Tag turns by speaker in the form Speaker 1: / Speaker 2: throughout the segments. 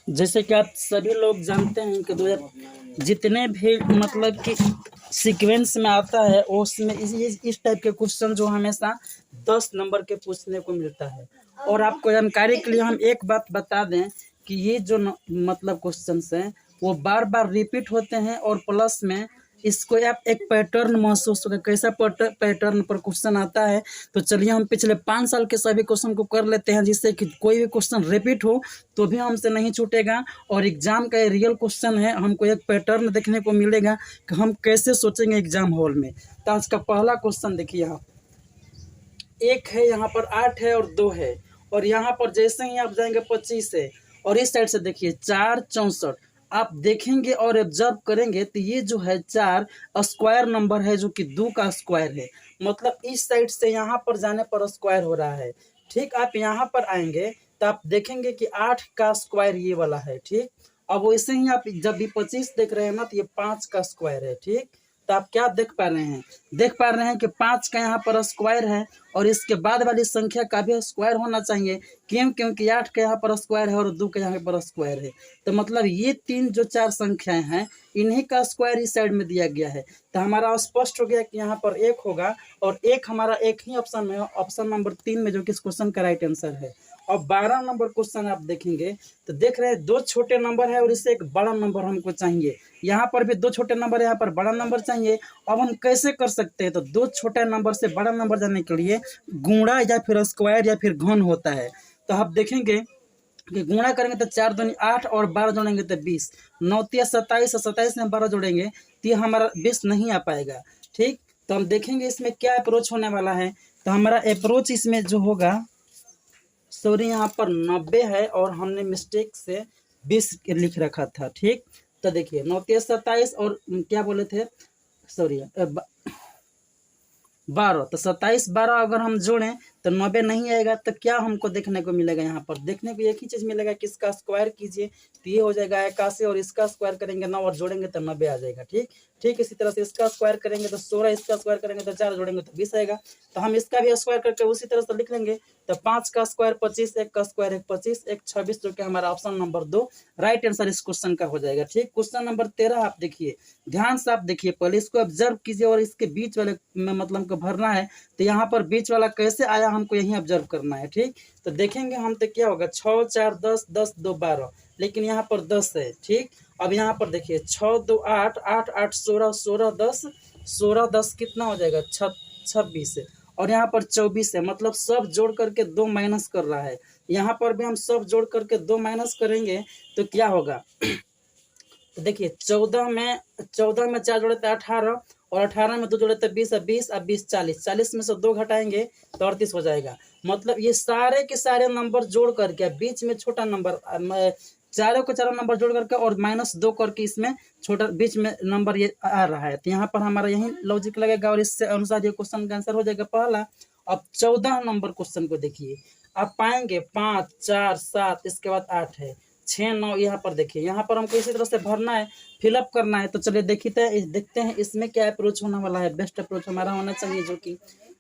Speaker 1: जैसे कि आप सभी लोग जानते हैं कि जितने भी मतलब कि सीक्वेंस में आता है उसमें इस टाइप के क्वेश्चन जो हमेशा 10 नंबर के पूछने को मिलता है। और आपको जानकारी के लिए हम एक बात बता दें कि ये जो मतलब क्वेश्चंस हैं वो बार बार रिपीट होते हैं और प्लस में इसको आप एक पैटर्न महसूस होगा कैसा पैटर्न पर क्वेश्चन आता है। तो चलिए हम पिछले 5 साल के सभी क्वेश्चन को कर लेते हैं जिससे कि कोई भी क्वेश्चन रिपीट हो तो भी हमसे नहीं छूटेगा और एग्जाम का रियल क्वेश्चन है, हमको एक पैटर्न देखने को मिलेगा कि हम कैसे सोचेंगे एग्जाम हॉल में। तो आज का पहला क्वेश्चन देखिए, आप 1 है, यहाँ पर 8 है और 2 है और यहाँ पर जैसे ही आप जाएंगे 25 है और इस साइड से देखिए 4 64। आप देखेंगे और ऑब्जर्व करेंगे तो ये जो है 4 स्क्वायर नंबर है जो कि 2 का स्क्वायर है, मतलब इस साइड से यहाँ पर जाने पर स्क्वायर हो रहा है। ठीक, आप यहाँ पर आएंगे तो आप देखेंगे कि 8 का स्क्वायर ये वाला है। ठीक, अब वैसे ही आप जब भी 25 देख रहे हैं ना तो ये 5 का स्क्वायर है। ठीक, तो आप क्या देख पा रहे हैं, देख पा रहे हैं कि 5 का यहाँ पर स्क्वायर है और इसके बाद वाली संख्या का भी स्क्वायर होना चाहिए। क्यों? क्योंकि 8 का यहाँ पर स्क्वायर है और 2 का यहाँ पर स्क्वायर है। तो मतलब ये 3 जो 4 संख्याएं हैं इन्हीं का स्क्वायर इस साइड में दिया गया है। तो हमारा स्पष्ट हो गया कि यहाँ पर 1 होगा और एक हमारा एक ही ऑप्शन में, ऑप्शन नंबर 3 में, जो कि इस क्वेश्चन का राइट आंसर है। और 12 नंबर क्वेश्चन आप देखेंगे तो देख रहे हैं 2 छोटे नंबर है और इससे एक बड़ा नंबर हमको चाहिए। यहाँ पर भी 2 छोटे नंबर, यहाँ पर बड़ा नंबर चाहिए। अब हम कैसे कर सकते हैं? तो 2 छोटे नंबर से बड़ा नंबर जाने के लिए गुणा या फिर स्क्वायर या फिर घन होता है। तो आप देखेंगे कि गुणा करेंगे तो 4 दूनी 8 और 12 जोड़ेंगे तो 20, 9 तिया 27 और 27 में 12 जोड़ेंगे तो ये हमारा 20 नहीं आ पाएगा। ठीक, तो हम देखेंगे इसमें क्या अप्रोच होने वाला है। तो हमारा अप्रोच इसमें जो होगा, सॉरी यहाँ पर 90 है और हमने मिस्टेक से 20 लिख रखा था। ठीक, तो देखिए 9 तिया 27 और क्या बोले थे, सॉरी 12, तो 27 12 अगर हम जोड़ें तो 90 नहीं आएगा। तो क्या हमको देखने को मिलेगा? यहाँ पर देखने को एक ही चीज़ मिलेगा कि इसका स्क्वायर कीजिए तो ये हो जाएगा 81 और इसका स्क्वायर करेंगे 9 और जोड़ेंगे तो 90 आ जाएगा। ठीक ठीक, इसी तरह से इसका स्क्वायर करेंगे तो 16, इसका स्क्वायर करेंगे तो 4 जोड़ेंगे तो 20 आएगा। तो हम इसका भी स्क्वायर करके उसी तरह से लिख लेंगे। तो 5 का स्क्वायर 25, 1 का स्क्वायर 25, 1 26, जो कि हमारा ऑप्शन नंबर 2 राइट आंसर इस क्वेश्चन का हो जाएगा। ठीक, क्वेश्चन नंबर 13 आप देखिए, ध्यान से आप देखिए, पहले इसको ऑब्जर्व कीजिए और इसके बीच वाले में मतलब को भरना है। तो यहाँ पर बीच वाला कैसे आया हमको यही ऑब्जर्व करना है। ठीक, तो देखेंगे हम तो क्या होगा, 6 4 10, 10 2 12, लेकिन यहाँ पर 10 है। ठीक, अब यहाँ पर देखिए 6 2 8, 8 8 16, 16 10, 16 10 कितना हो जाएगा, 26 है और यहाँ पर 24 है। मतलब सब जोड़ करके 2 माइनस कर रहा है। यहाँ पर भी हम सब जोड़ करके 2 माइनस करेंगे तो क्या होगा, तो देखिए 14 में 4 जोड़े तो 18 और 18 में 2 जोड़े तो 20 और 20 और 20 40, 40 में से 2 घटाएंगे तो 38 हो जाएगा। मतलब ये सारे के सारे नंबर जोड़ करके बीच में छोटा नंबर, चारों के चारों नंबर जोड़ करके और -2 करके इसमें छोटा बीच में नंबर ये आ रहा है। तो यहाँ पर हमारा यही लॉजिक लगेगा और इससे अनुसार ये क्वेश्चन का आंसर हो जाएगा पहला। अब 14 नंबर क्वेश्चन को देखिए, आप पाएंगे 5 4 7, इसके बाद 8 है, 6 9, यहाँ पर देखिए, यहाँ पर हमको इसी तरह से भरना है, फिलअप करना है। तो चलिए देखते हैं इसमें क्या अप्रोच होने वाला है। बेस्ट अप्रोच हमारा होना चाहिए जो कि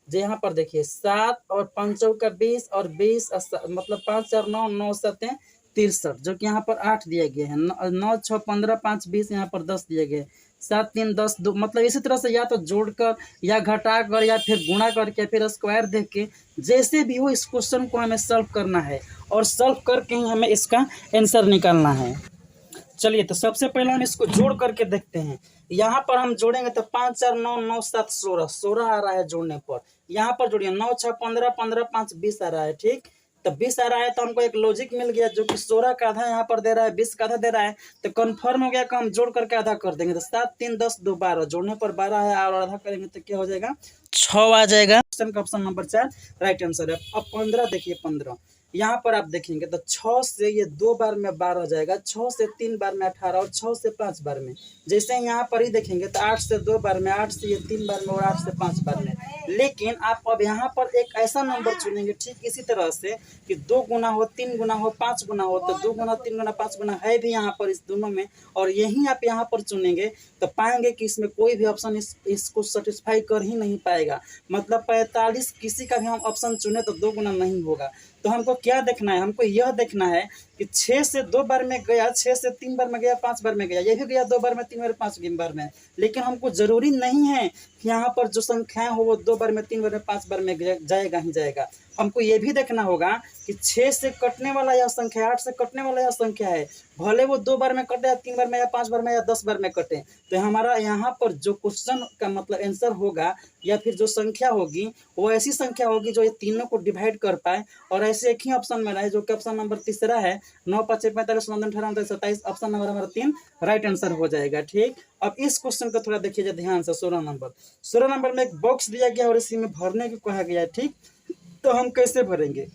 Speaker 1: यहाँ पर देखिए 7 और 5 का 20 और 20 मतलब 5 4 9, 9 7 63, जो कि यहाँ पर 8 दिया गया है, 9 6 15 5 20, यहाँ पर 10 दिए गए, 7 3 10 2। मतलब इसी तरह से या तो जोड़कर या घटाकर या फिर गुणा करके या फिर स्क्वायर देख के जैसे भी हो इस क्वेश्चन को हमें सॉल्व करना है और सॉल्व करके ही हमें इसका आंसर निकालना है। चलिए, तो सबसे पहले हम इसको जोड़ करके देखते हैं। यहाँ पर हम जोड़ेंगे तो 5 4 9 9 7 16, 16 आ रहा है जोड़ने पर। यहाँ पर जोड़िए 9 6 15 15 5 20 आ रहा है। ठीक, तो 20 आ रहा है तो हमको एक लॉजिक मिल गया जो कि 16 का आधा यहाँ पर दे रहा है, 20 का आधा दे रहा है। तो कन्फर्म हो गया कि हम जोड़ करके आधा कर देंगे। तो 7 3 10 2 12, जोड़ने पर 12 है और आधा करेंगे तो क्या हो जाएगा, 6 आ जाएगा। क्वेश्चन का ऑप्शन नंबर 4 राइट आंसर है। अब 15 देखिए, 15 यहाँ पर आप देखेंगे तो 6 से ये 2 बार में 12 हो जाएगा, 6 से 3 बार में 18 और 6 से 5 बार में। जैसे यहाँ पर ही देखेंगे तो 8 से 2 बार में, 8 से ये 3 बार में और 8 से 5 बार में। लेकिन आप अब यहाँ पर एक ऐसा नंबर चुनेंगे ठीक इसी तरह से कि 2 गुना हो, 3 गुना हो, 5 गुना हो। तो 2 गुना 3 गुना 5 गुना है भी यहाँ पर इस दोनों में, और यही आप यहाँ पर चुनेंगे तो पाएंगे कि इसमें कोई भी ऑप्शन इसको सेटिस्फाई कर ही नहीं पाएगा। मतलब 45 किसी का भी हम ऑप्शन चुने तो 2 गुना नहीं होगा। तो हमको क्या देखना है, हमको यह देखना है कि कि 6 से 2 बार में गया, 6 से 3 बार में गया, 5 बार में गया, ये भी गया 2 बार में, 3 बार, 5 बार में। लेकिन हमको ज़रूरी नहीं है कि यहाँ पर जो संख्याएं हो वो 2 बार में, 3 बार में, 5 बार में जाएगा ही जाएगा। हमको ये भी देखना होगा कि 6 से कटने वाला यह संख्या, 8 से कटने वाला यह संख्या है, भले वो 2 बार में कटे या 3 बार में या 5 बार में या 10 बार में कटे, तो हमारा यहाँ पर जो क्वेश्चन का मतलब आंसर होगा या फिर जो संख्या होगी वो ऐसी संख्या होगी जो ये तीनों को डिवाइड कर पाए और ऐसे एक ही ऑप्शन में रहे, जो कि ऑप्शन नंबर तीसरा है। 9, 5, 45, 9, 18, 29, 27, ऑप्शन नंबर हमारा 3 राइट आंसर हो जाएगा। ठीक, अब इस क्वेश्चन को थोड़ा देखिए ध्यान से। 16 नंबर में एक बॉक्स दिया गया और इसी में भरने को कहा गया है। ठीक, तो हम कैसे भरेंगे?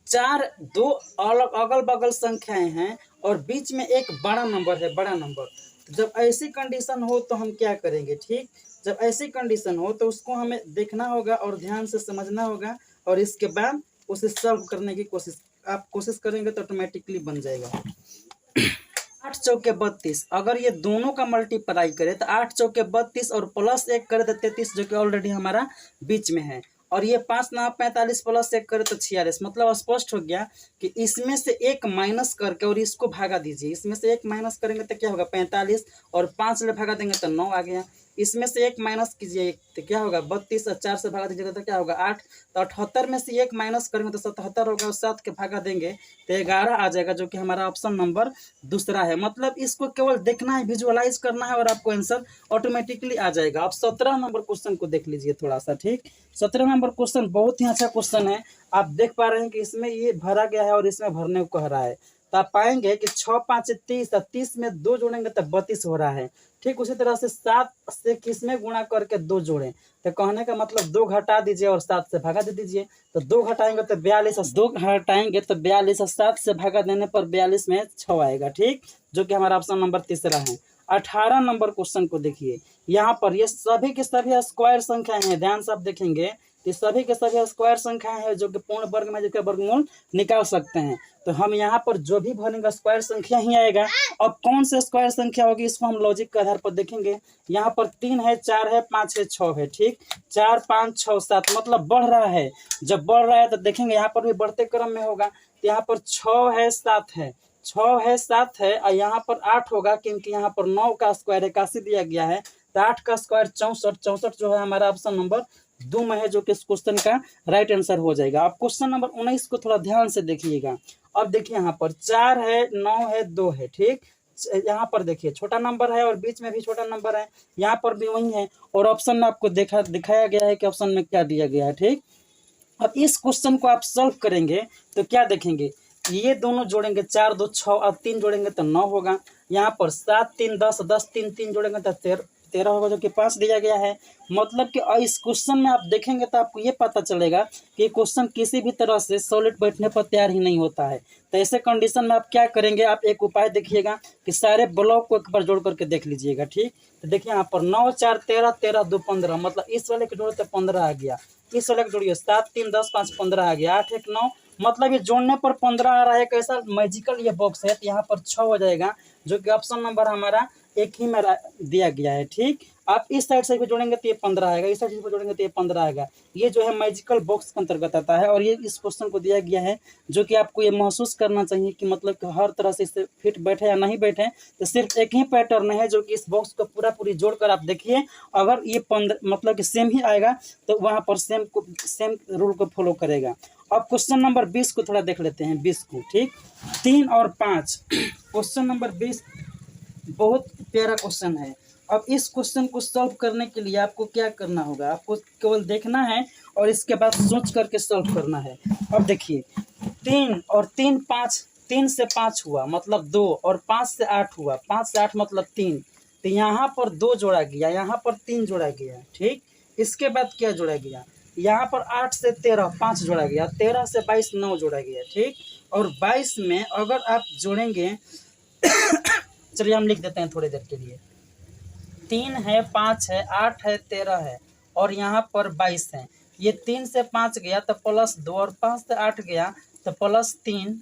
Speaker 1: 4 दो अलग अगल बगल संख्याएं हैं और बीच में एक बड़ा नंबर है, बड़ा नंबर। तो जब ऐसी कंडीशन हो तो हम क्या करेंगे? ठीक, जब ऐसी कंडीशन हो तो उसको हमें देखना होगा और ध्यान से समझना होगा और इसके बाद उसे सॉल्व करने की कोशिश करेंगे तो ऑटोमेटिकली बन जाएगा। 8 चौके 32, अगर ये दोनों का मल्टीप्लाई करे तो 8 चौके 32 और प्लस 1 करे तो 33, जो कि ऑलरेडी हमारा बीच में है। और ये 5, 9, 45 प्लस 1 करे तो 46। मतलब स्पष्ट हो गया कि इसमें से एक माइनस करके और इसको भागा दीजिए। इसमें से एक माइनस करेंगे तो क्या होगा? 45, और 5 से भागा देंगे तो 9 आ गया। इसमें से एक माइनस कीजिए तो क्या होगा? 32, और 4 से भागा दीजिएगा तो क्या होगा? 8। तो 78 में से एक माइनस करेंगे तो 77 होगा, और 7 के भागा देंगे तो 11 आ जाएगा, जो कि हमारा ऑप्शन नंबर दूसरा है। मतलब इसको केवल देखना है, विजुअलाइज करना है और आपको आंसर ऑटोमेटिकली आ जाएगा। अब 17 नंबर क्वेश्चन को देख लीजिए थोड़ा सा। ठीक, 17 नंबर क्वेश्चन बहुत ही अच्छा क्वेश्चन है। आप देख पा रहे हैं कि इसमें ये भरा गया है और इसमें भरने को कह रहा है। तो आप पाएंगे कि 6, 5, 30, 30 में 2 जोड़ेंगे तो 32 हो रहा है। ठीक, उसी तरह से 7 से किसमें गुणा करके 2 जोड़ें, तो कहने का मतलब 2 घटा दीजिए और 7 से भागा दे दीजिए। तो 2 घटाएंगे तो 42, 2 घटाएंगे तो 42, 7 से भागा देने पर 42 में 6 आएगा। ठीक, जो कि हमारा ऑप्शन नंबर तीसरा है। 18 नंबर क्वेश्चन को देखिए। यहाँ पर ये सभी के सभी स्क्वायर संख्याएं हैं, ध्यान से आप देखेंगे कि सभी के सभी स्क्वायर संख्याएं हैं जो कि पूर्ण वर्ग में जिसका वर्गमूल निकाल सकते हैं। तो हम यहाँ पर जो भी भरेंगे स्क्वायर संख्या ही आएगा। अब कौन से स्क्वायर संख्या होगी इसको हम लॉजिक के आधार पर देखेंगे। यहाँ पर 3 है, 4 है, 5 है, 6 है। ठीक, 4, 5, 6, 7 मतलब बढ़ रहा है। जब बढ़ रहा है तो देखेंगे यहाँ पर भी बढ़ते क्रम में होगा। तो यहाँ पर 6 है, 7 है, 6 है, 7 है, और यहाँ पर 8 होगा क्योंकि यहाँ पर 9 का स्क्वायर 81 दिया गया है। तो 8 का स्क्वायर 64, 64 जो है हमारा ऑप्शन नंबर 2 में है, जो कि इस क्वेश्चन का राइट आंसर हो जाएगा। अब क्वेश्चन नंबर 19 को थोड़ा ध्यान से देखिएगा। अब देखिए यहाँ पर 4 है, 9 है, 2 है। ठीक, यहाँ पर देखिए छोटा नंबर है और बीच में भी छोटा नंबर है, यहाँ पर भी वही है, और ऑप्शन में आपको दिखाया गया है कि ऑप्शन में क्या दिया गया है। ठीक, अब इस क्वेश्चन को आप सॉल्व करेंगे तो क्या देखेंगे? ये दोनों जोड़ेंगे 4, 2, 6 और 3 जोड़ेंगे तो 9 होगा। यहाँ पर 7, 3, 10, 10, 3, 3 जोड़ेंगे तो 13 होगा, जो कि 5 दिया गया है। मतलब कि इस क्वेश्चन में आप देखेंगे तो आपको ये पता चलेगा कि क्वेश्चन किसी भी तरह से सॉलिड बैठने पर तैयार ही नहीं होता है। तो ऐसे कंडीशन में आप क्या करेंगे? आप एक उपाय देखिएगा कि सारे ब्लॉक को एक बार जोड़ करके देख लीजिएगा। ठीक, तो देखिए यहाँ पर 9, 4, 13, 13, 2, 15, मतलब इस वाले के जोड़े तो 15 आ गया। इस वाले को जोड़िए 7, 3, 10, 5, 15 आ गया। 8, 1, 9, मतलब ये जोड़ने पर 15 आ रहा है। कैसा मैजिकल ये बॉक्स है। तो यहाँ पर 6 हो जाएगा, जो कि ऑप्शन नंबर हमारा एक ही में दिया गया है। ठीक, आप इस साइड से भी जोड़ेंगे तो ये 15 आएगा, इस साइड से भी जोड़ेंगे तो ये 15 आएगा। ये जो है मैजिकल बॉक्स के अंतर्गत आता है और ये इस क्वेश्चन को दिया गया है, जो कि आपको ये महसूस करना चाहिए कि मतलब कि हर तरह से इससे फिट बैठे या नहीं बैठे। तो सिर्फ एक ही पैटर्न है जो कि इस बॉक्स को पूरी जोड़कर आप देखिए। अगर ये 15 मतलब कि सेम ही आएगा तो वहाँ पर सेम रूल को फॉलो करेगा। अब क्वेश्चन नंबर 20 को थोड़ा देख लेते हैं। 20 को, ठीक, 3 और 5 क्वेश्चन नंबर 20 बहुत प्यारा क्वेश्चन है। अब इस क्वेश्चन को सॉल्व करने के लिए आपको क्या करना होगा? आपको केवल देखना है और इसके बाद सोच करके सॉल्व करना है। अब देखिए 3 और 3, 5, 3 से 5 हुआ मतलब 2, और 5 से 8 हुआ, 5 से 8 मतलब 3। तो यहाँ पर 2 जोड़ा गया, यहाँ पर 3 जोड़ा गया। ठीक, इसके बाद क्या जोड़ा गया? यहाँ पर 8 से 13 5 जोड़ा गया, 13 से 22 9 जोड़ा गया। ठीक, और 22 में अगर आप जोड़ेंगे चलिए हम लिख देते हैं थोड़ी देर के लिए। 3 है, 5 है, 8 है, 13 है, और यहाँ पर 22 है। ये 3 से 5 गया तो प्लस 2, और 5 से 8 गया तो प्लस 3,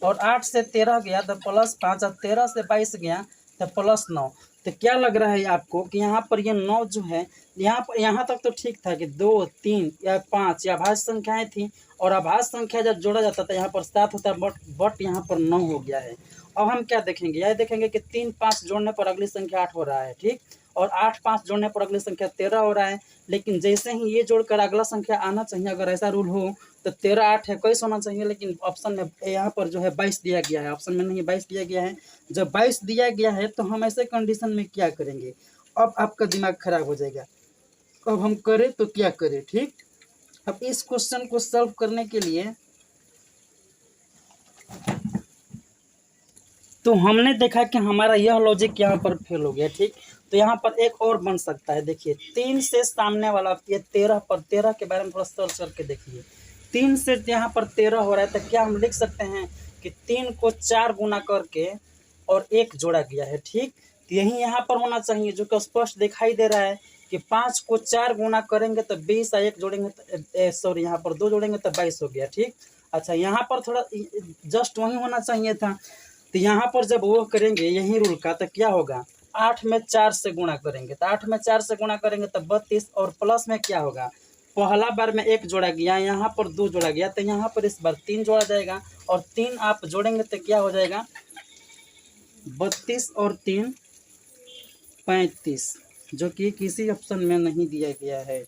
Speaker 1: और 8 से 13 गया तो प्लस 5, और 13 से 22 गया तो प्लस 9। तो क्या लग रहा है आपको कि यहाँ पर ये 9 जो है, यहाँ तक तो ठीक था कि 2 3 या 5 या अभाज्य संख्याएं थी, और अभाज्य संख्या जब जोड़ा जाता था यहाँ पर 7 होता है, बट यहाँ पर 9 हो गया है। अब हम क्या देखेंगे, यह देखेंगे कि 3 5 जोड़ने पर अगली संख्या 8 हो रहा है, ठीक, और 8 5 जोड़ने पर अगली संख्या 13 हो रहा है। लेकिन जैसे ही ये जोड़कर अगला संख्या आना चाहिए, अगर ऐसा रूल हो तो 13 8 है कैसे होना चाहिए, लेकिन ऑप्शन में यहाँ पर जो है 22 दिया गया है, ऑप्शन में नहीं 22 दिया गया है। जब 22 दिया गया है तो हम ऐसे कंडीशन में क्या करेंगे, अब आपका दिमाग खराब हो जाएगा, अब हम करें तो क्या करें, ठीक। अब इस क्वेश्चन को सॉल्व करने के लिए तो हमने देखा कि हमारा यह लॉजिक यहाँ पर फेल हो गया, ठीक। तो यहाँ पर एक और बन सकता है, देखिए 3 से सामने वाला ये 13 पर 13 के बारे में थोड़ा सर्च करके देखिए, 3 से यहाँ पर 13 हो रहा है, तो क्या हम लिख सकते हैं कि 3 को 4 गुना करके और 1 जोड़ा गया है, ठीक। तो यही यहाँ पर होना चाहिए, जो कि स्पष्ट दिखाई दे रहा है कि 5 को 4 गुना करेंगे तो 20 और 1 जोड़ेंगे तो सॉरी यहाँ पर 2 जोड़ेंगे तो 22 हो गया, ठीक। अच्छा यहाँ पर थोड़ा जस्ट वही होना चाहिए था। तो यहाँ पर जब वो करेंगे यही रूल का, तो क्या होगा, 8 में 4 से गुणा करेंगे, तो 8 में 4 से गुणा करेंगे तो 32, और प्लस में क्या होगा, पहला बार में 1 जोड़ा गया, यहाँ पर 2 जोड़ा गया, तो यहाँ पर इस बार 3 जोड़ा जाएगा, और 3 आप जोड़ेंगे तो क्या हो जाएगा, 32 और 3 35, जो कि किसी ऑप्शन में नहीं दिया गया है।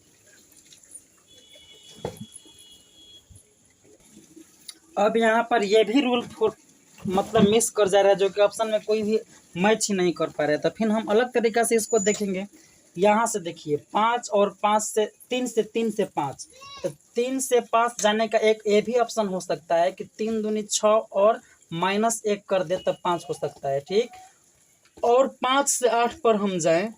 Speaker 1: अब यहाँ पर यह भी रूल मतलब मिस कर जा रहा है, जो कि ऑप्शन में कोई भी मैच ही नहीं कर पा रहे, तो फिर हम अलग तरीका से इसको देखेंगे। यहाँ से देखिए 5 और 5 से 3 से 3 से 5, तो 3 से 5 जाने का एक ये भी ऑप्शन हो सकता है कि 3 दूनी 6 और -1 कर दे तो 5 हो सकता है, ठीक। और 5 से 8 पर हम जाएं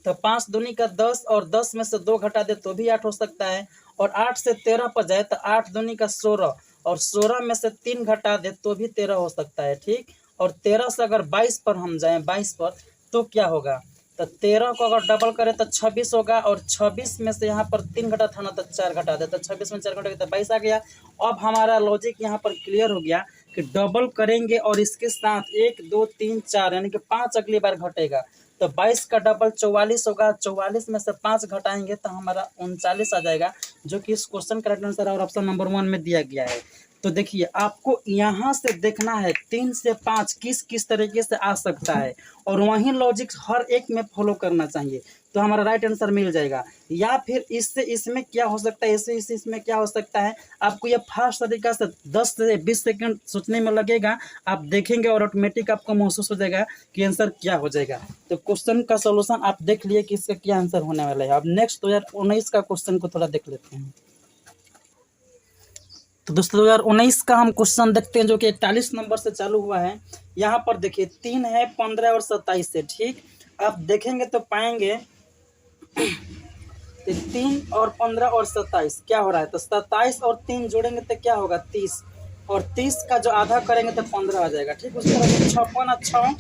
Speaker 1: तो 5 दूनी का 10 और 10 में से 2 घटा दे तो भी 8 हो सकता है, और 8 से 13 पर जाए तो 8 दूनी का 16 और 16 में से 3 घटा दे तो भी 13 हो सकता है, ठीक। और 13 से अगर 22 पर हम जाएं 22 पर तो क्या होगा, तो 13 को अगर डबल करें तो 26 होगा, और 26 में से यहाँ पर 3 घटा था ना तो 4 घटा दे, तो 26 में 4 घटा तो 22 आ गया। अब हमारा लॉजिक यहाँ पर क्लियर हो गया कि डबल करेंगे और इसके साथ 1 2 3 4 यानी कि 5 अगली बार घटेगा, तो 22 का डबल 44 होगा, 44 में से 5 घटाएंगे तो हमारा 39 आ जाएगा, जो कि इस क्वेश्चन का राइट आंसर और ऑप्शन नंबर 1 में दिया गया है। तो देखिए आपको यहाँ से देखना है 3 से 5 किस किस तरीके से आ सकता है, और वही लॉजिक हर एक में फॉलो करना चाहिए, तो हमारा राइट आंसर मिल जाएगा। या फिर इससे इसमें क्या हो सकता है, इससे इसमें क्या हो सकता है, आपको ये फास्ट तरीका से 10 से 20 सेकंड सोचने में लगेगा, आप देखेंगे और ऑटोमेटिक आपको महसूस हो जाएगा कि आंसर क्या हो जाएगा। तो क्वेश्चन का सोल्यूशन आप देख लिए कि इसका क्या आंसर होने वाला है। अब नेक्स्ट 2019 का क्वेश्चन को थोड़ा देख लेते हैं। तो दोस्तों 2019 का हम क्वेश्चन देखते हैं, जो कि 41 नंबर से चालू हुआ है। यहाँ पर देखिए 3 है, 15 और 27 है, ठीक। आप देखेंगे तो पाएंगे 3 और 15 और 27 क्या हो रहा है, तो 27 और 3 जोड़ेंगे तो क्या होगा 30, और 30 का जो आधा करेंगे तो 15 आ जाएगा, ठीक। उसके बाद 56 और 6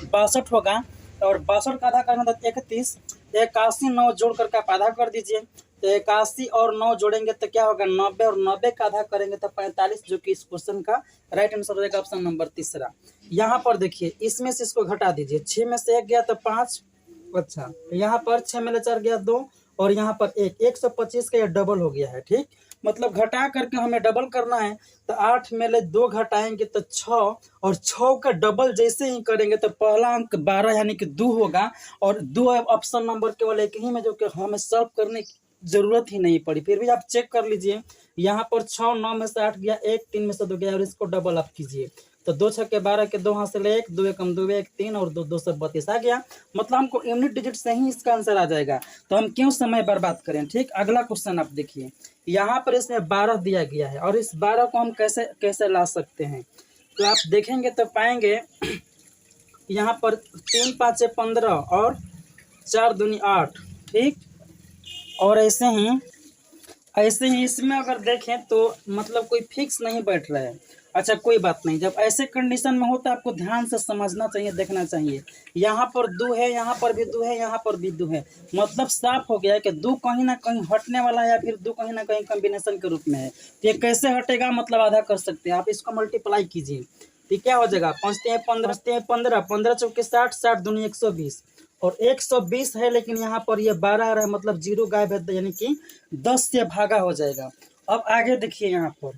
Speaker 1: 62 होगा, और 62 का आधा करेंगे तो 31, 81 9 जोड़ करके आप आधा कर दीजिए, तो 81 और 9 जोड़ेंगे तो क्या होगा 90, और 90 का आधा करेंगे तो 45, जो कि इस क्वेश्चन का राइट आंसर हो जाएगा ऑप्शन नंबर 3। यहाँ पर देखिए इसमें से इसको घटा दीजिए, 6 में से 1 गया तो 5, अच्छा यहाँ पर 6 में 4 गया 2, और यहाँ पर 125 का यह डबल हो गया है, ठीक। मतलब घटा करके हमें डबल करना है, तो 8 में 2 घटाएंगे तो 6, और 6 का डबल जैसे ही करेंगे तो पहला अंक 12 यानी कि 2 होगा, और 2 ऑप्शन नंबर केवल एक ही में, जो कि हमें सॉल्व करने की जरूरत ही नहीं पड़ी। फिर भी आप चेक कर लीजिए, यहाँ पर 6 9 में से 8 गया, 1 3 में से 2 गया, और इसको डबल आप कीजिए तो 2 6 के 12 के 2 हासिल 1, 2 1 2 1 3 और 2 2 से 32 आ गया। मतलब हमको यूनिट डिजिट से ही इसका आंसर आ जाएगा, तो हम क्यों समय बर्बाद करें, ठीक। अगला क्वेश्चन आप देखिए, यहाँ पर इसमें 12 दिया गया है, और इस 12 को हम कैसे कैसे ला सकते हैं, तो आप देखेंगे तो पाएंगे यहाँ पर 3 5 15 और 4 दूनी 8, ठीक। और ऐसे ही इसमें अगर देखें तो मतलब कोई फिक्स नहीं बैठ रहा है। अच्छा कोई बात नहीं, जब ऐसे कंडीशन में होता है आपको ध्यान से समझना चाहिए, देखना चाहिए। यहाँ पर 2 है, यहाँ पर भी 2 है, यहाँ पर भी 2 है, मतलब साफ हो गया है कि 2 कहीं ना कहीं हटने वाला है, या फिर 2 कहीं ना कहीं कॉम्बिनेशन के रूप में है। तो ये कैसे हटेगा, मतलब आधा कर सकते हैं आप, इसको मल्टीप्लाई कीजिए, तो क्या हो जाएगा 5 3 15 15 15 चौके 60 60 दूनी 120, और 120 है, लेकिन यहाँ पर ये 12 आ रहा है, मतलब 0 गायब है, यानी कि 10 से भागा हो जाएगा। अब आगे देखिए यहाँ पर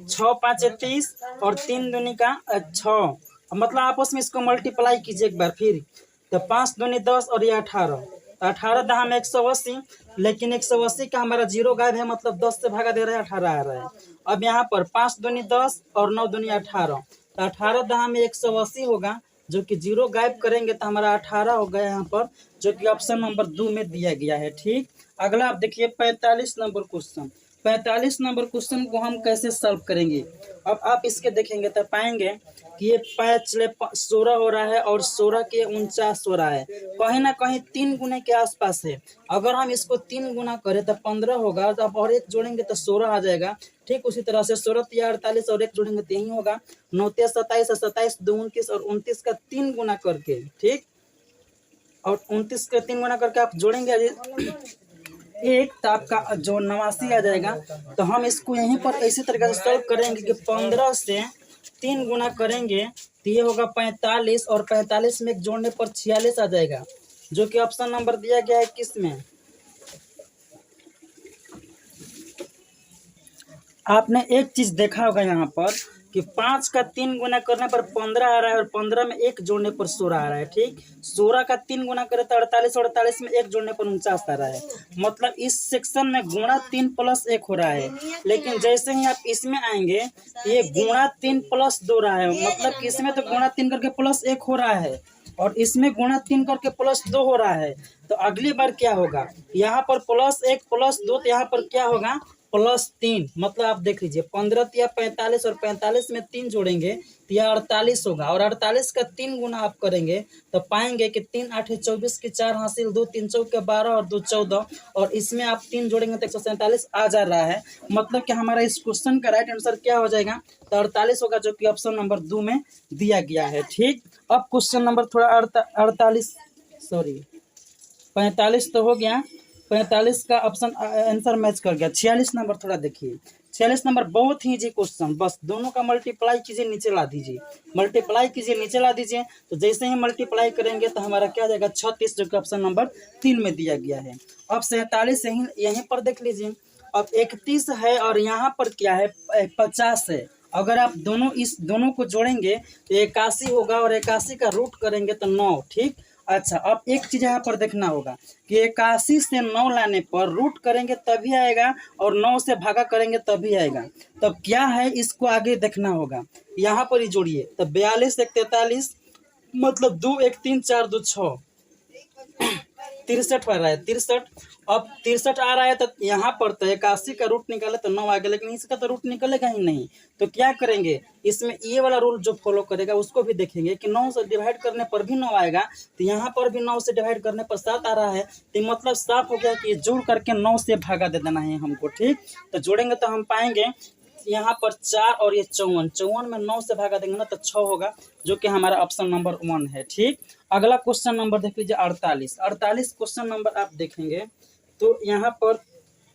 Speaker 1: 6 5 30 और 3 दूनी का 6, मतलब आपस में इसको मल्टीप्लाई कीजिए एक बार फिर, तो 5 दूनी 10 और ये 18, 18 दहा में 180, लेकिन 180 का हमारा 0 गायब है, मतलब 10 से भागा दे रहा है, 18 आ रहा है। अब यहाँ पर 5 दूनी 10 और 9 दूनी 18, तो 18 दहा में 180 होगा, जो कि 0 गायब करेंगे तो हमारा 18 हो गया यहाँ पर, जो कि ऑप्शन नंबर 2 में दिया गया है। ठीक, अगला आप देखिए 45 नंबर क्वेश्चन। 45 नंबर क्वेश्चन को हम कैसे सॉल्व करेंगे। अब आप इसके देखेंगे तो पाएंगे कि ये 16 हो रहा है और 16 के 49 हो रहा है, कहीं ना कहीं 3 गुने के आसपास है। अगर हम इसको 3 गुना करें तो 15 होगा, तो और एक जोड़ेंगे तो 16 आ जाएगा। ठीक उसी तरह से 16 या 48 और एक जोड़ेंगे तो यही होगा, 9 27 और 27 2 29 और 29 का 3 गुना करके, ठीक, और 29 का 3 गुना करके आप जोड़ेंगे एक, तो आपका जो 89 आ जाएगा। तो हम इसको यहीं पर इसी तरीके से सॉल्व करेंगे कि 15 से 3 गुना करेंगे तो ये होगा 45, और 45 में एक जोड़ने पर 46 आ जाएगा, जो कि ऑप्शन नंबर दिया गया है किस में। आपने एक चीज देखा होगा यहाँ पर कि 5 का 3 गुना करने पर 15 आ रहा है, और 15 में एक जोड़ने पर 16 आ रहा है। ठीक, 16 का 3 गुना करे तो 48, और 48 में एक जोड़ने पर 49 आ रहा है। मतलब इस सेक्शन में गुणा 3 प्लस 1 हो रहा है, लेकिन जैसे ही आप इसमें आएंगे ये गुणा 3 प्लस 2 रहा है, मतलब कि इसमें तो गुणा 3 करके प्लस 1 हो रहा है और इसमें गुणा 3 करके प्लस 2 हो रहा है। तो अगली बार क्या होगा, यहाँ पर प्लस 1 प्लस 2, तो यहाँ पर क्या होगा प्लस 3, मतलब आप देख लीजिए 15 या 45, और 45 में 3 जोड़ेंगे तो यह 48 होगा, और 48 का 3 गुना आप करेंगे तो पाएंगे कि 3 8 24 के 4 हासिल, 2 3 चौके 12 और 2 14, और इसमें आप 3 जोड़ेंगे तो 147 आ जा रहा है। मतलब कि हमारा इस क्वेश्चन का राइट आंसर क्या हो जाएगा, तो 48 होगा, जो कि ऑप्शन नंबर 2 में दिया गया है। ठीक, अब क्वेश्चन नंबर थोड़ा 45 तो हो गया, 45 का ऑप्शन आंसर मैच कर गया। 46 नंबर थोड़ा देखिए, 46 नंबर बहुत ही इजी क्वेश्चन, बस दोनों का मल्टीप्लाई कीजिए, नीचे ला दीजिए, मल्टीप्लाई कीजिए, नीचे ला दीजिए, तो जैसे ही मल्टीप्लाई करेंगे तो हमारा क्या जाएगा 36, जो कि ऑप्शन नंबर 3 में दिया गया है। अब 47 यहीं पर देख लीजिए, अब 31 है और यहाँ पर क्या है 50 है। अगर आप इस दोनों को जोड़ेंगे तो 81 होगा, और 81 का रूट करेंगे तो 9। ठीक, अच्छा, अब एक चीज यहाँ पर देखना होगा कि 81 से 9 लाने पर रूट करेंगे तभी आएगा, और 9 से भागा करेंगे तभी आएगा। तब क्या है इसको आगे देखना होगा, यहाँ पर ही जोड़िए, तो 42 1 43, मतलब 2 1 3 4 2 6, 63 पर रहा है 63। अब 63 आ रहा है तो यहाँ पर तो 81 का रूट निकाले तो 9 आ गया, लेकिन इसका तो रूट निकलेगा ही नहीं। तो क्या करेंगे, इसमें ये वाला रूल जो फॉलो करेगा उसको भी देखेंगे कि 9 से डिवाइड करने पर भी 9 आएगा, तो यहाँ पर भी 9 से डिवाइड करने पर 7 आ रहा है। तो मतलब साफ हो गया कि जोड़ करके 9 से भागा दे देना है हमको। ठीक, तो जोड़ेंगे तो हम पाएंगे यहाँ पर 4 और ये 54 में 9 से भागा देंगे ना तो 6 होगा, जो कि हमारा ऑप्शन नंबर 1 है। ठीक, अगला क्वेश्चन नंबर देख लीजिए 48 क्वेश्चन नंबर आप देखेंगे तो यहाँ पर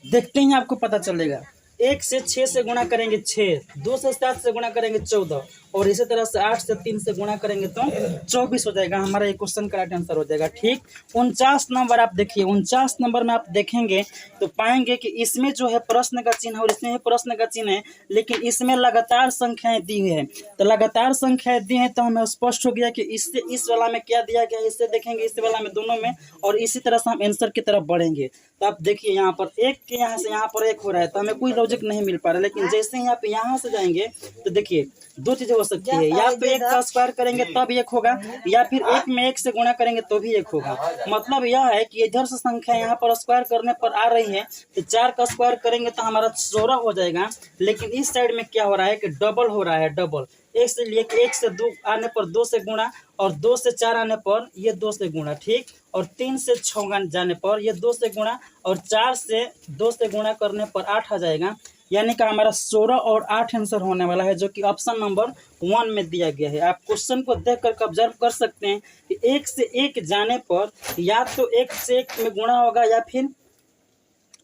Speaker 1: देखते ही आपको पता चलेगा, 1 से 6 से गुणा करेंगे 6, 2 से 7 से गुणा करेंगे 14, और इसी तरह से 8 से 3 से गुणा करेंगे तो 24 हो जाएगा। हमारा ये क्वेश्चन का राइट आंसर हो जाएगा। ठीक, 49 नंबर आप देखिए, 49 नंबर में आप देखेंगे तो पाएंगे कि इसमें जो है प्रश्न का चिन्ह और इसमें प्रश्न का चिन्ह है, लेकिन इसमें लगातार संख्याएं दी हुई है। तो लगातार संख्याएं दी हैं तो हमें स्पष्ट हो गया कि इससे इस वाला में क्या दिया गया है, इससे देखेंगे इस वाला में, दोनों में, और इसी तरह से हम आंसर की तरफ बढ़ेंगे। तो आप देखिए यहाँ पर 1 के यहाँ से यहाँ पर 1 हो रहा है, तो हमें कोई लॉजिक नहीं मिल पा रहा है, लेकिन जैसे ही आप यहाँ से जाएंगे तो देखिए दो चीजें हो सकती है, या तो 1 का स्क्वायर करेंगे तब 1 होगा, या फिर 1 में 1 से गुणा करेंगे तो भी 1 होगा। मतलब यह है कि इधर से संख्या यहाँ पर स्क्वायर करने पर आ रही है, तो 4 का स्क्वायर करेंगे तो हमारा 16 हो जाएगा, लेकिन इस साइड में क्या हो रहा है कि डबल हो रहा है, डबल। 1 से लिए 1 से 2 आने पर 2 से गुणा, और 2 से 4 आने पर ये 2 से गुणा। ठीक, और 3 से 6 जाने पर ये 2 से गुणा, और 4 से 2 से गुणा करने पर 8 आ जाएगा, यानी कि हमारा 16 और 8 आंसर होने वाला है, जो कि ऑप्शन नंबर 1 में दिया गया है। आप क्वेश्चन को देखकर ऑब्जर्व कर सकते हैं कि 1 से 1 जाने पर या तो 1 से 1 में गुणा होगा, या फिर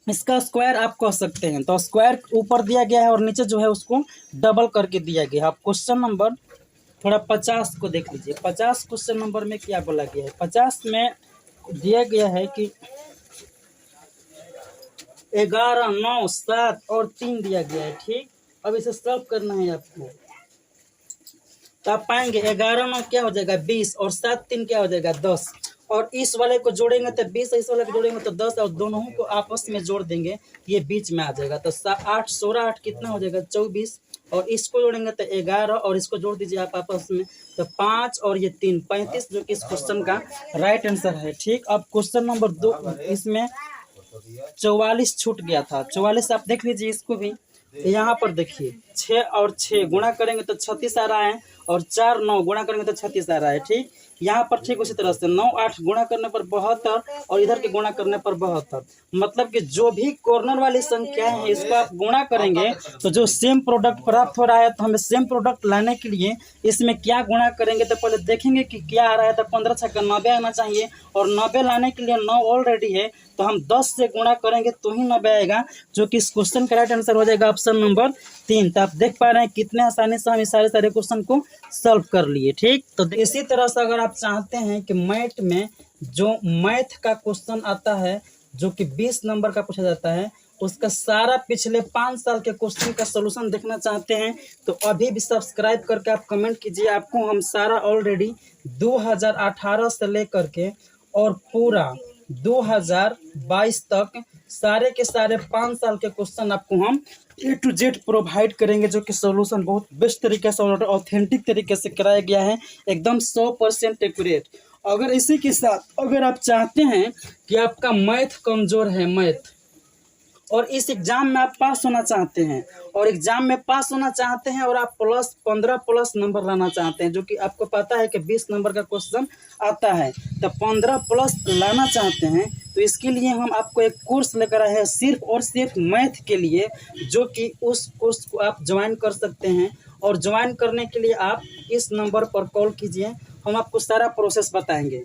Speaker 1: इसका स्क्वायर आप कह सकते हैं। तो स्क्वायर ऊपर दिया गया है और नीचे जो है उसको डबल करके दिया गया है। आप क्वेश्चन नंबर थोड़ा 50 को देख लीजिए। 50 क्वेश्चन नंबर में क्या बोला गया है? 50 में दिया गया है कि 11, 9, 7 और 3 दिया गया है। ठीक, अब इसे सॉल्व करना है आपको। तो आप पाएंगे 11 9 क्या हो जाएगा 20 और 7 3 क्या हो जाएगा 10, और इस वाले को जोड़ेंगे तो 20, इस वाले को जोड़ेंगे तो 10, और दोनों को आपस में जोड़ देंगे, ये बीच में आ जाएगा। तो 8 16 8 कितना हो जाएगा 24, और इसको जोड़ेंगे तो 11, और इसको जोड़ दीजिए आप आपस में तो 5 और ये 3 35, जो कि इस क्वेश्चन का राइट आंसर है। ठीक, अब क्वेश्चन नंबर 2, इसमें 44 छूट गया था। 44 आप देख लीजिए इसको भी। यहाँ पर देखिए 6 और 6 गुणा करेंगे तो 36 आ रहा है, और 4 9 गुणा करेंगे तो 36 आ रहा है। ठीक, यहाँ पर ठीक उसी तरह से 9 8 गुणा करने पर 72, और इधर के गुणा करने पर 72। मतलब कि जो भी कॉर्नर वाली संख्या है इसको आप गुणा करेंगे तो जो सेम प्रोडक्ट प्राप्त हो रहा है, तो हमें सेम प्रोडक्ट लाने के लिए इसमें क्या गुणा करेंगे तो पहले देखेंगे कि क्या आ रहा है। तो 15 छक्का 90 आना चाहिए, और 90 लाने के लिए 9 ऑलरेडी है, तो हम 10 से गुणा करेंगे तो ही 90 आएगा, जो कि इस क्वेश्चन का राइट आंसर हो जाएगा ऑप्शन नंबर 3। तो आप देख पा रहे हैं कितने आसानी से हम इस सारे क्वेश्चन को सॉल्व कर लिए। ठीक, तो इसी तरह से अगर आप चाहते हैं कि मैथ में जो मैथ का क्वेश्चन आता है जो कि 20 नंबर का पूछा जाता है, उसका सारा पिछले 5 साल के क्वेश्चन का सलूशन देखना चाहते हैं तो अभी भी सब्सक्राइब करके आप कमेंट कीजिए। आपको हम सारा ऑलरेडी 2018 से लेकर के और पूरा 2022 तक सारे के सारे 5 साल के क्वेश्चन आपको हम A to Z प्रोवाइड करेंगे, जो कि सॉल्यूशन बहुत बेस्ट तरीके से और ऑथेंटिक तरीके से कराया गया है, एकदम 100% एक्यूरेट। अगर इसी के साथ अगर आप चाहते हैं कि आपका मैथ कमज़ोर है, मैथ, और इस एग्ज़ाम में आप पास होना चाहते हैं, और एग्ज़ाम में पास होना चाहते हैं और आप प्लस 15 प्लस नंबर लाना चाहते हैं, जो कि आपको पता है कि 20 नंबर का क्वेश्चन आता है, तो 15 प्लस लाना चाहते हैं, तो इसके लिए हम आपको एक कोर्स लेकर आए हैं सिर्फ और सिर्फ मैथ के लिए, जो कि उस कोर्स को आप ज्वाइन कर सकते हैं। और ज्वाइन करने के लिए आप इस नंबर पर कॉल कीजिए, हम आपको सारा प्रोसेस बताएंगे।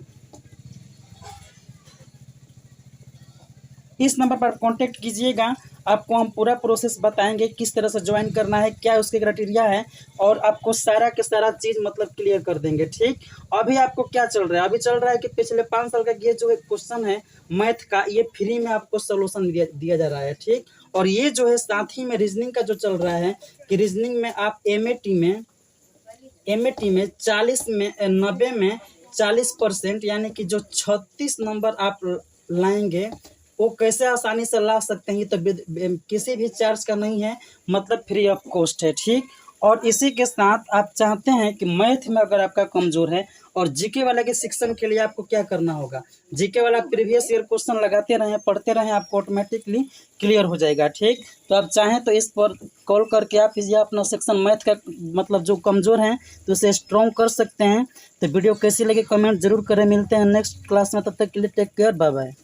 Speaker 1: इस नंबर पर कांटेक्ट कीजिएगा, आपको हम पूरा प्रोसेस बताएंगे किस तरह से ज्वाइन करना है, क्या उसके क्राइटेरिया है, और आपको सारा के सारा चीज़ मतलब क्लियर कर देंगे। ठीक, अभी आपको क्या चल रहा है? अभी चल रहा है कि पिछले 5 साल का ये जो क्वेश्चन है मैथ का, ये फ्री में आपको सोल्यूशन दिया जा रहा है। ठीक, और ये जो है साथ ही में रीजनिंग का जो चल रहा है कि रीजनिंग में आप एमएटी में 40 में 90 में 40%, यानी कि जो 36 नंबर आप लाएंगे वो कैसे आसानी से ला सकते हैं, ये तो किसी भी चार्ज का नहीं है, मतलब फ्री ऑफ कॉस्ट है। ठीक, और इसी के साथ आप चाहते हैं कि मैथ में अगर आपका कमज़ोर है और जीके वाले के सेक्शन के लिए आपको क्या करना होगा, जीके वाला प्रीवियस ईयर क्वेश्चन लगाते रहें, पढ़ते रहें, आपको ऑटोमेटिकली क्लियर हो जाएगा। ठीक, तो आप चाहें तो इस पर कॉल करके आप या अपना सेक्शन मैथ का मतलब जो कमज़ोर हैं तो उसे स्ट्रॉन्ग कर सकते हैं। तो वीडियो कैसी लगी कमेंट जरूर करें। मिलते हैं नेक्स्ट क्लास में, तब तक के लिए टेक केयर, बाय बाय।